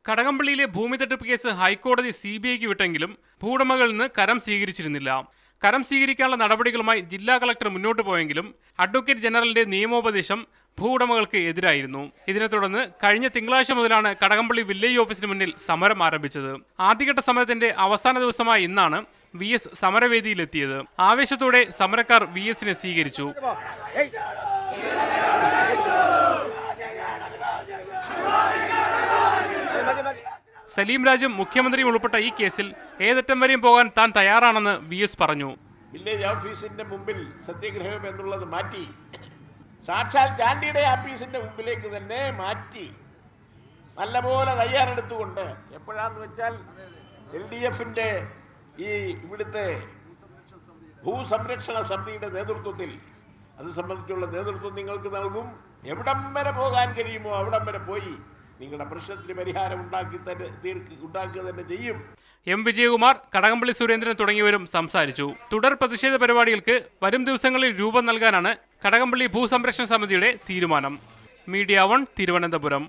കടകംപള്ളിയിലെ ഭൂമി തട്ടിപ്പ് കേസ് ഹൈക്കോടതി CBIക്ക് വിട്ടെങ്കിലും ഭൂവുടമകളിൽ നിന്ന് കരം സ്വീകരിച്ചിരുന്നില്ല. കരം സ്വീകരിക്കാനുള്ള നടപടികളുമായി ജില്ലാ കളക്ടർ മുന്നോട്ട് പോയെങ്കിലും അഡ്വക്കേറ്റ് ജനറലിന്റെ നിയമോപദേശം ഭൂവുടമകൾക്ക് എതിരായിരുന്നു. ഇതിനെ തുടർന്ന് കഴിഞ്ഞ തിങ്കളാഴ്ച മുതലാണ് കടകംപള്ളി വില്ലേജ് ഓഫീസിന് മുന്നിൽ സമരം ആരംഭിച്ചത്. ആദ്യഘട്ട സമരത്തിന്റെ അവസാന ദിവസമായ ഇന്നാണ് VS സമരവേദിയിലെത്തിയത്. ആവേശത്തോടെ സമരക്കാർ VSനെ സ്വീകരിച്ചു. സലീം രാജും മുഖ്യമന്ത്രിയും ഉൾപ്പെട്ട ഈ കേസിൽ ഏതറ്റം വരെയും പോകാൻ താൻ തയ്യാറാണെന്ന് VS പറഞ്ഞു. വില്ലേജ് ഓഫീസിന്റെ മുമ്പിൽ സത്യാഗ്രഹം എന്നുള്ളത് മാറ്റി സാക്ഷാൽ ചാണ്ടിയുടെ ഓഫീസിന്റെ മുമ്പിലേക്ക് തന്നെ മാറ്റി നല്ലപോലെ തയ്യാറെടുത്തുകൊണ്ട് എപ്പോഴാന്ന് വെച്ചാൽ LDFന്റെ ഈ ഇവിടുത്തെ ഭൂസംരക്ഷണ സമിതിയുടെ നേതൃത്വത്തിൽ അത് സംബന്ധിച്ചുള്ള നേതൃത്വം നിങ്ങൾക്ക് നൽകും. എവിടം വരെ പോകാൻ കഴിയുമോ അവിടം വരെ പോയി നിങ്ങളുടെ പ്രശ്നത്തിന് പരിഹാരം ഉണ്ടാക്കുക തന്നെ ചെയ്യും. M. വിജയകുമാർ, കടകംപള്ളി സുരേന്ദ്രൻ തുടങ്ങിയവരും സംസാരിച്ചു. തുടർ പ്രതിഷേധ പരിപാടികൾക്ക് വരും ദിവസങ്ങളിൽ രൂപം നൽകാനാണ് കടകംപള്ളി ഭൂസംരക്ഷണ സമിതിയുടെ തീരുമാനം. മീഡിയ 1 തിരുവനന്തപുരം.